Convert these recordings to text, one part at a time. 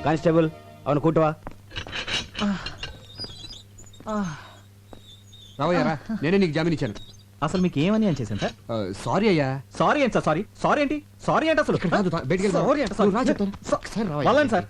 Constable అవును కూటవా రావయ్యారా, నేనే నీకు జామీన్ ఇచ్చాను. అసలు మీకు ఏమని అని చేశాను సార్? సారీ అయ్యా. సారీ ఏంటి సార్? సారీ ఏంటి? సారీ ఏంటి అసలు? సారీ ఏంటి? వాళ్ళని సార్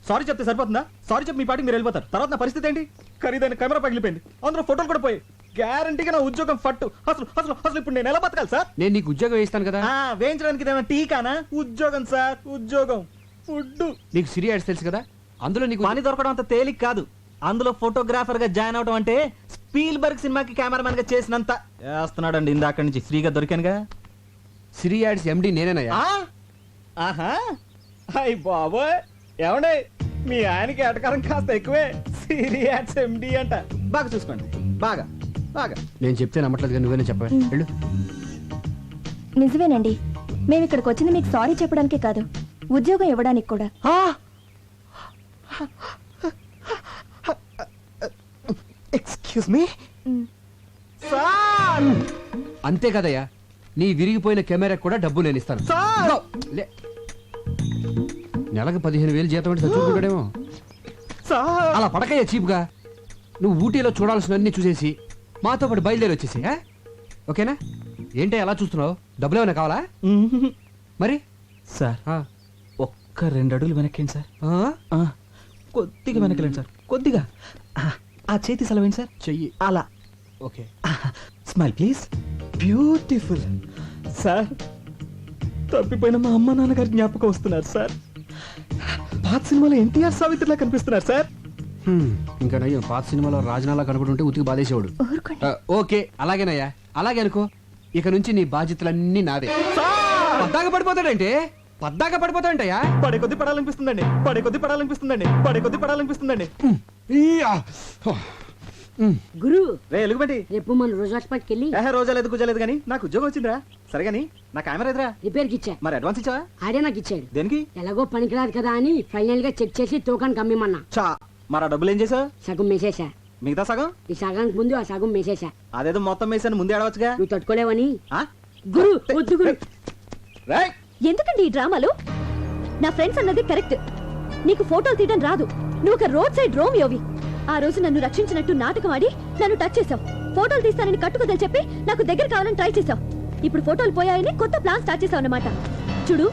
సారీ చెప్తే సరిపోతుందా? సారీ చెప్పి మీ పాటికి మీరు వెళ్ళిపోతారు. తర్వాత నా పరిస్థితి ఏంటి? ఖరీదైన కెమెరా పగిలిపోయింది, అందులో ఫోటోలు కూడా పోయి, గ్యారంటీగా నా ఉద్యోగం ఫట్టు. అసలు అసలు అసలు ఇప్పుడు నేను ఎలా బతకాలి సార్? నేను నీకు ఉద్యోగం వేస్తాను కదా. వేయించడానికి ఇదేమైనా టీకానా? ఉద్యోగం సార్, ఉద్యోగం. ఫుడ్ నీకు సిరి యాడ్స్ తెలుసు కదా, అందులో నీకు పని దొరకడం అంత తేలిక కాదు. అందులో ఫోటోగ్రాఫర్ గా జాయిన్ అవడం అంటే స్పీల్బర్గ్ సినిమాకి కెమెరామెన్ గా చేసినంత చేస్తున్నాడండి. ఇందాక నుంచి ఫ్రీగా దొరికానుగా. సిరి యాడ్స్ ఎండి నేనేనయ్యా. ఆహా, అయ్ బాబోయ్, ఏమండే మీ ఆయనకి ఎటకారం కాస్త ఎక్కువే. సిరియాడ్స్ ఎండి అంట. బాగా చూసుకోండి, బాగా బాగా. నేను చెప్తే నమ్మట్లేదు కానీ నువ్వేనే చెప్పా. వెళ్ళు. నిజమేనండి, మేము ఇక్కడికి వచ్చింది మీకు సారీ చెప్పడానికే కాదు, ఉద్యోగం ఇవ్వడానికి కూడా. Excuse me sir. అంతే కదయ్యా, నీ విరిగిపోయిన కెమెరా కూడా డబ్బు నేను ఇస్తాను. నెలకు 15,000 జీతం అంటే చచ్చుకుంటాడేమో. అలా పడకయ్యా చీప్గా. నువ్వు ఊటీలో చూడాల్సినవన్నీ చూసేసి మాతో పాటు బయలుదేరి వచ్చేసి, ఓకేనా? ఏంటి అలా చూస్తున్నావు? డబ్బులు ఏమైనా కావాలా? మరి సార్ ఒక్క 2 అడుగులు వెనక్కేండి సార్. కొద్దిగా వెనకెళ్ళండి సార్, కొద్దిగా. ఆ చేతి సెలవేండి సార్. చెయ్యి అలా. Okay. Smile please. Beautiful sir. తప్పిపోయిన మా అమ్మ నాన్నగారి జ్ఞాపకం వస్తున్నారు సార్. పాత సినిమాలో ఎన్టీఆర్ సావిత్రిలా కనిపిస్తున్నారు సార్. ఇంకా నయ్యో, పాత సినిమాలో రాజనాలా కనబడుంటే ఉతికి బాధేసేవాడు. ఓకే, అలాగేనయ్యా, అలాగే అనుకో. ఇక నుంచి నీ బాధ్యతలన్నీ నాదే. పద్దాక పడిపోతాడంటే పడిపోతాడంటయ్యా. పడే కొద్ది పడాలనిపిస్తుందండి, పడే కొద్ది పడాలనిపిస్తుందండి, పడే కొద్ది పడాలనిపిస్తుందండి. గురు రే ఎలుగుబంటి, రేపు మన రోజు హాస్పిటల్కి వెళ్ళి రోజా లేదు గుజలేదు కానీ నాకు ఉద్యోగం వచ్చిందిరా. సరే గానీ నా కెమెరా ఎదురా రిపేర్కి ఇచ్చా. మరి అడ్వాన్స్ ఇచ్చావా? ఆడే నాకు ఇచ్చాడు. దేనికి? ఎలాగో పనికిరాదు కదా అని ఫైనల్ గా చెక్ చేసి తోకానికి అమ్మిమన్నా. చా, మరి ఆ డబ్బులు ఏం చేసావు? సగం మేసేసా. మిగతా సగం? ఈ సగానికి ముందు ఆ సగం మేసేసా. అదేదో మొత్తం వేసాను ముందే అడవచ్చుగా. నువ్వు తట్టుకోలేవని. గురు వద్దు గురు. ఎందుకండి ఈ డ్రామాలు? నా ఫ్రెండ్స్ అన్నది కరెక్ట్. నీకు ఫోటోలు తీయడం రాదు, నువ్వు ఒక రోడ్ సైడ్ రోమియోవి. ఆ రోజు నన్ను రక్షించినట్టు నాటకం ఆడి నన్ను టచ్ చేసావు. ఫోటోలు తీస్తానని కట్టుకుదని చెప్పి నాకు దగ్గర కావాలని ట్రై చేసావు. ఇప్పుడు ఫోటోలు పోయాయని కొత్త ప్లాన్ స్టార్ట్ చేసావు అన్నమాట. చూడు,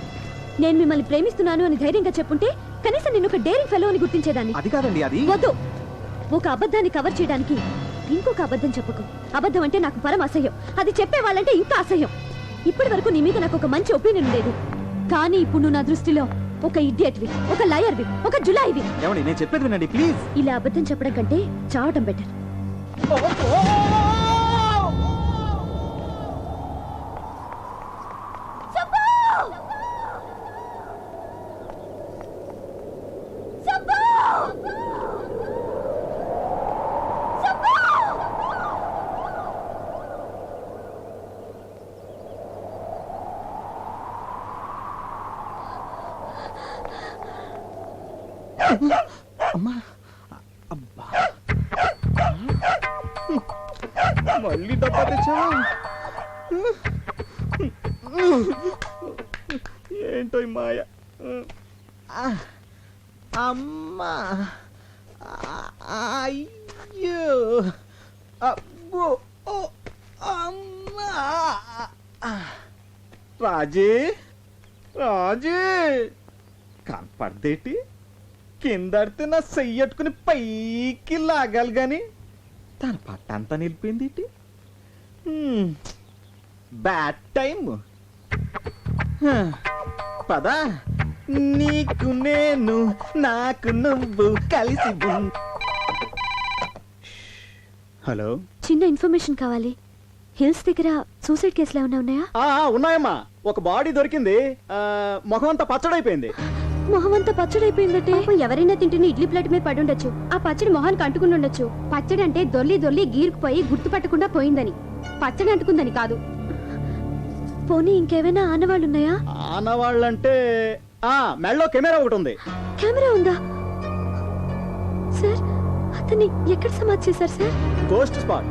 నేను మిమ్మల్ని ప్రేమిస్తున్నాను అని ధైర్యంగా చెప్పుంటే కనీసం నిన్ను ఒక డేరింగ్ ఫెలో అని గుర్తించేదాన్ని. అది కాదండి, అది వద్దు. ఒక అబద్ధాన్ని కవర్ చేయడానికి ఇంకొక అబద్ధం చెప్పకు. అబద్ధం అంటే నాకు పరమ అసహ్యం, అది చెప్పే వాళ్ళంటే ఇంకా అసహ్యం. ఇప్పటి వరకు నీ మీద నాకు ఒక మంచి ఒపీనియన్ ఉండేది, కానీ ఇప్పుడు నువ్వు నా దృష్టిలో ఒక ఇడియట్వి, ఒక లయర్వి, ఒక జులాయివి. ఏమండి, నేను చెప్పేది వినండి ప్లీజ్. ఇలా అబద్ధం చెప్పడం కంటే చావటం బెటర్. అమ్మా, అబ్బా, మళ్ళీ డబ్బా తెచ్చావా? ఏంటో ఈ మాయ. అమ్మా, అయ్యో, అబ్బో, అమ్మా. రాజీ, రాజీ, కనపడదేటి? కిందడితే నా చెయ్యట్టుకుని పైకి లాగాలి గాని తన పట్టంతా నిలిపోయింది. Bad time. పదా, నీకు నేను, నాకు నువ్వు కలిసి. హలో, చిన్న ఇన్ఫర్మేషన్ కావాలి. హిల్స్ దగ్గర సూసైడ్ కేసులు ఏమైనా ఉన్నాయా? ఉన్నాయమ్మా. ఒక బాడీ దొరికింది, ముఖం అంతా పచ్చడైపోయింది. మొహం అంతా పచ్చడైపోయిందటే. ఎవరైనా తింటున్న ఇడ్లీ ప్లేట్ మీద పడి ఉండొచ్చు, ఆ పచ్చడి మొహానికి అంటుకుని ఉండొచ్చు. పచ్చడి అంటే దొర్లి దొర్లి గీరుకుపోయి గుర్తుపట్టకుండా పోయిందని, పచ్చడి అంటుకుందని కాదు. పోనీ ఇంకేమైనా ఆనవాళ్ళు ఉన్నాయా? ఆనవాళ్ళంటే మెడలో కెమెరా ఒకటి ఉంది. కెమెరా ఉందా సార్? అతన్ని ఎక్కడ సమాధి చేశారు సార్? Ghost spot.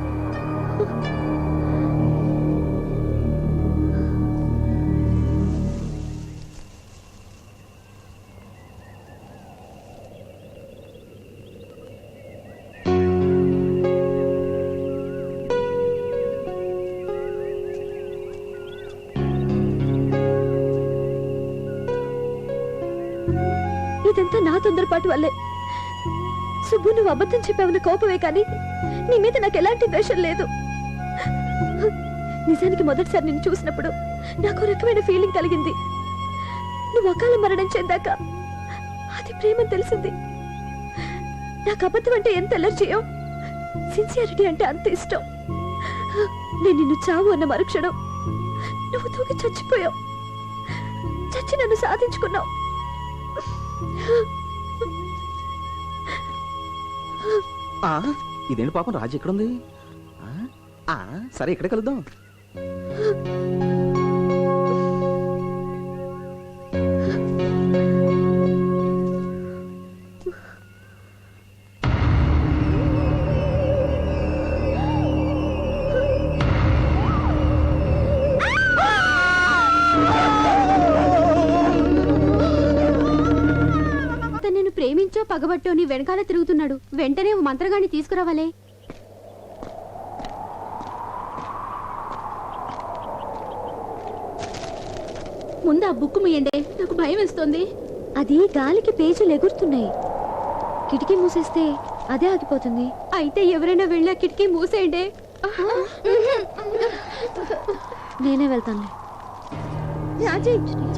ఇదంతా నా తొందరపాటు వల్లే. సుబ్బు, నువ్వు అబద్ధం చెప్పావన్న కోపమే కానీ నీ మీద నాకు ఎలాంటి ద్వేషం లేదు. నిజానికి మొదటిసారి నిన్ను చూసినప్పుడు నాకు ఒక రకమైన ఫీలింగ్ కలిగింది. నువ్వు అకాల మరణం చెందాక అది ప్రేమని తెలిసింది. నాకు అబద్ధం అంటే ఎంత ఎలర్జీయో, సిన్సియారిటీ అంటే అంత ఇష్టం. నేను నిన్ను చావు అన్న మరుక్షణం నువ్వు తూగి చచ్చిపోయావు. చచ్చి నన్ను సాధించుకున్నావు. ఇదేంటి పాపం రాజు ఎక్కడుంది? సరే ఇక్కడే కలుద్దాం. నేను ప్రేమించో పగబట్టో నీ వెనకాల తిరుగుతున్నాడు. వెంటనే ఓ మంత్రగాన్ని తీసుకురావాలే. ముందు ఆ బుక్ ముయ్యండి, నాకు భయం వేస్తుంది. అది గాలికి పేజీలు ఎగురుతున్నాయి. కిటికీ మూసేస్తే అదే ఆగిపోతుంది. అయితే ఎవరైనా వెళ్ళా కిటికీ మూసేయండి. నేనే వెళ్తాను.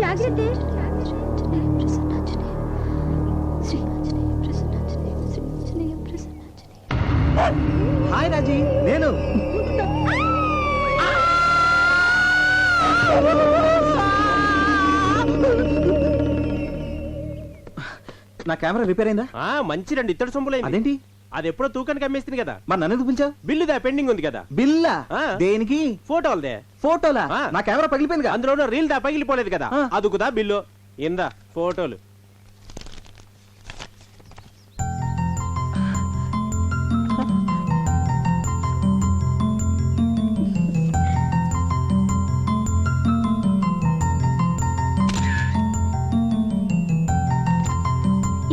జాగ్రత్త. హాయ్ రాజీ, నేను నా కెమెరా రిపేర్ అయిందా? మంచి రండి, ఇత్తడి సొమ్ములైంది. అదేంటి? అది ఎప్పుడో తూకానికి అమ్మేస్తుంది కదా. మరి నన్ను ఎందుకు పిలిచావు? బిల్లుదా పెండింగ్ ఉంది కదా. బిల్లా? దేనికి? ఫోటోలదే. ఫోటోలా? ఆ. నా కెమెరా పగిలిపోయింది. అందులో రీల్ దా పగిలిపోలేదు కదా. ఆ. అదుకుదా బిల్లు ఇందా ఫోటోలు.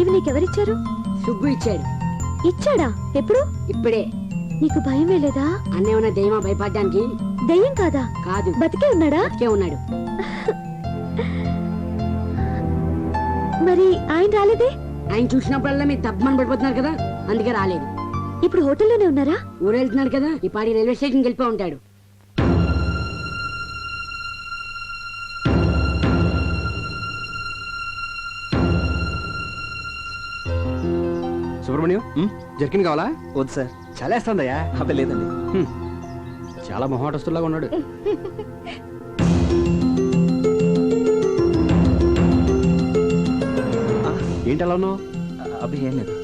ఇవి నీకెవరిచ్చారు? సుబ్బు ఇచ్చాడు. ఇచ్చాడా? ఎప్పుడు? ఇప్పుడే. నీకు భయం వేలేదా? అన్నేమన్నా దయ్యమా భయపడ్డానికి? దయ్యం కాదా? కాదు, బతికే ఉన్నాడా? బతికే ఉన్నాడు. మరి ఆయన రాలేదే? ఆయన చూసినప్పుడల్లా మీరు తప్పమని పడిపోతున్నారు కదా, అందుకే రాలేదు. ఇప్పుడు హోటల్లోనే ఉన్నారా? ఊరు వెళ్తున్నాడు కదా, ఈ పాడి రైల్వే స్టేషన్కి వెళ్ళిపో ఉంటాడు. సుబ్రహ్మణ్యం, జర్కిన్ కావాలా? వద్దు సార్. చాలా వేస్తుందయ్యా. అబ్బే లేదండి. చాలా మొహమాటస్తులాగా ఉన్నాడు. ఏంటి అలా ఉన్నావు? అబ్బే ఏం లేదు.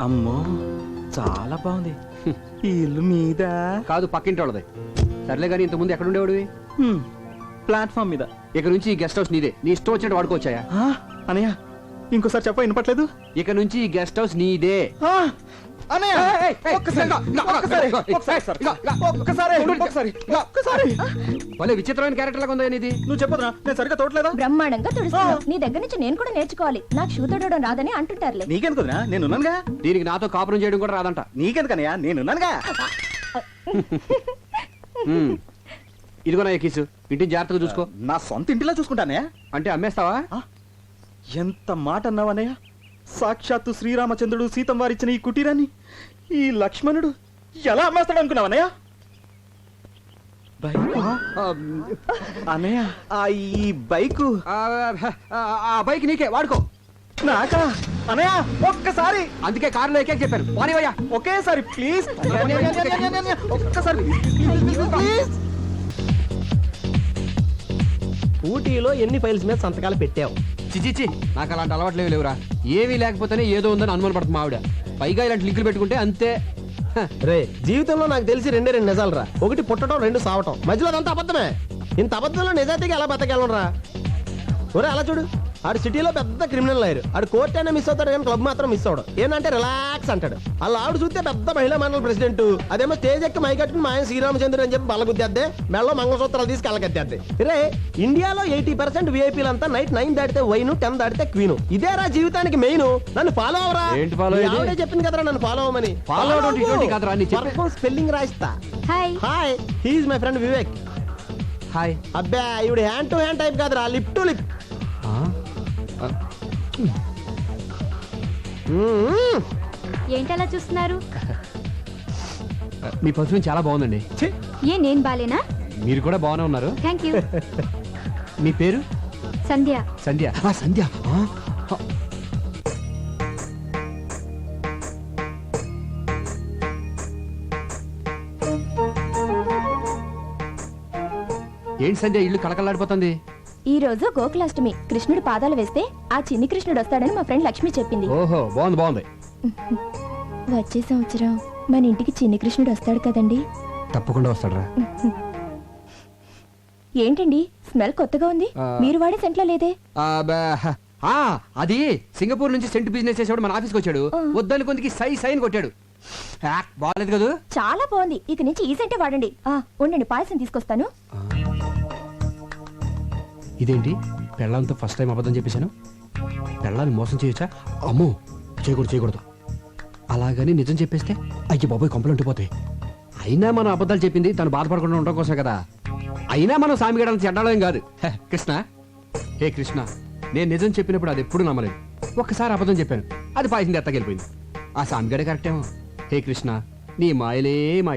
అమ్మో చాలా బాగుంది. ఈ ఇల్లు మీద కాదు, పక్కింటి వాళ్ళది. సర్లే కానీ ఇంతకుముందు ఎక్కడ ఉండేవాడివి? ప్లాట్ఫామ్ మీద. ఇక నుంచి ఈ గెస్ట్ హౌస్ నీదే. నీ ఇష్టం వచ్చినట్టు వాడుకోవచ్చాయా? అనయ్య ఇంకోసారి చెప్ప వినపట్లేదు. ఇక నుంచి ఈ గెస్ట్ హౌస్ నీదే. అనయ్య భలే విచిత్రమైన క్యారెక్టర్ లాగా ఉందా ఇది? నువ్వు చెప్పదురా, నేను సరిగ్గా తోటలేదా? బ్రహ్మాండంగా తుడుస్తున్నావు. నీ దగ్గర నుంచి నేను కూడా నేర్చుకోవాలి. నాకు షూ తొడవడం రాదని అంటుంటారులే. నీకెందుకురా, నేనున్నానుగా. దీనికి నాతో కాపురం చేయడం కూడా రాదంట. నీకెందుకనయ్యా, నేనున్నానుగా. ఇదిగో నా ఎక్కిసు ఇంటిని జాగ్రత్తగా చూసుకో. నా సొంత ఇంటిలా చూసుకుంటానే. అంటే అమ్మేస్తావా? ఎంత మాట అన్నావన్నయ్య. సాక్షాత్తు శ్రీరామచంద్రుడు సీతం వారిచ్చిన ఈ కుటీరాన్ని ఈ లక్ష్మణుడు ఎలా అమ్మేస్తాడు అనుకున్నావన్నయ్య? అన్నయ్య ఈ బైకు ఆ బైక్ నీకే, వాడుకో. నాకా? అన్నయ్య ఒక్కసారి. అందుకే కారులో ఎక్కే చెప్పాను. వాడివయ్యా. ఒకేసారి ప్లీజ్. ఒక్కసారి ప్లీజ్. ఊటీలో ఎన్ని ఫైల్స్ మీద సంతకాలు పెట్టావు? చిచిచి, నాకు అలాంటి అలవాట్లు లేవురా. ఏమీ లేకపోతేనే ఏదో ఉందని అనుమాన పడుతుంది ఆవిడ. పైగా ఇలాంటి లింకులు పెట్టుకుంటే అంతే. రే, జీవితంలో నాకు తెలిసి రెండు నిజాలు రా. ఒకటి పుట్టడం, రెండు సావటం. మధ్యలో అదంతా అబద్ధమే. ఇంత అబద్ధంలో నిజాయితీగా ఎలా బతకగలరా? ఒరే అలా చూడు, ఆడు సిటీలో పెద్ద క్రిమినల్ లాయర్. ఆడు కోర్ట్ అయినా మిస్ అవుతాడు కానీ క్లబ్ మాత్రం మిస్ అవడు. ఏంటంటే రిలాక్స్ అంటాడు. అలా ఆవిడ చూస్తే పెద్ద మహిళా మండలి ప్రెసిడెంట్. అదేమో స్టేజ్ ఎక్కి మైకట్టుకుని మా ఆయన శ్రీరామచంద్రుడు అని చెప్పి బలగుద్దేద్దే, మెళ్ళలో మంగళసూత్రాలు తీసి కలగద్దేద్దే. రే, ఇండియాలో 80% వీఐపీలంతా నైట్ 9 దాటితే వైను, 10 దాటితే క్వీను. ఇదేరా జీవితానికి మెయిన్. నన్ను ఫాలో అవరా. ఏంటి follow అయ్యేది? ఆవిడే చెప్పింది కదరా నన్ను ఫాలో అవ్వమని. Follow అవడం ఇటువంటి కాదురా, నీ చెప్పే- స్పెల్లింగ్ రాయిస్తా. Hi. Hi, he's my friend Vivek. Hi. అబ్బా, ఇవిడు హ్యాండ్ టు హ్యాండ్ టైప్ కాదురా, లిప్ టు లిప్. ఏంటలా చూస్తున్నారు? మీ పర్ఫ్యూమ్ చాలా బాగుందండి. ఏ నేను బాలేనా? మీరు కూడా బాగానే ఉన్నారు. Thank you. మీ పేరు? సంధ్య. సంధ్య. సంధ్య. ఏంటి సంధ్య ఇల్లు కళకళలాడిపోతుంది? ఈ రోజు గోకులాష్టమి. కృష్ణుడి పాదాలు వేస్తే ఆ చిన్ని కృష్ణుడు వస్తాడని మా ఫ్రెండ్ లక్ష్మి చెప్పింది. ఓహో, బాగుంది బాగుంది. వచ్చే సంవత్సరం మన ఇంటికి చిన్ని కృష్ణుడు వస్తాడు కదండి? తప్పకుండా వస్తాడురా. ఏంటండి స్మెల్ కొత్తగా ఉంది? మీరు వాడే సెంట్లో లేదే? అది సింగపూర్ నుంచి సెంట్ బిజినెస్ చేసేవాడు మన ఆఫీస్కి వచ్చాడు. వద్దని కొందికి సై సైన్ కొట్టాడు. బాగాలేదు కదా? చాలా బాగుంది. ఇక నుంచి ఈ సెంటే వాడండి. ఉండండి, పాయసం తీసుకొస్తాను. ఇదేంటి, పెళ్ళంతో ఫస్ట్ టైం అబద్ధం చెప్పేశాను. పెళ్ళాన్ని మోసం చేయొచ్చా? అమ్మో, చేయకూడదు చేయకూడదు. అలాగని నిజం చెప్పేస్తే అయ్యి బాబోయ్ కొంపలు ఉండిపోతాయి. అయినా మనం అబద్ధాలు చెప్పింది తను బాధపడకుండా ఉండడం కోసమే కదా. అయినా మనం సామిగడానికి చెడ్డాలేం కాదు. కృష్ణ, హే కృష్ణ, నేను నిజం చెప్పినప్పుడు అది ఎప్పుడు నమ్మలేదు. ఒక్కసారి అబద్ధం చెప్పాను, అది పాయసం ఎత్తగెళ్ళిపోయింది. ఆ సామిగడే కరెక్టేమో. హే కృష్ణ, నీ మాయలే మాయలు.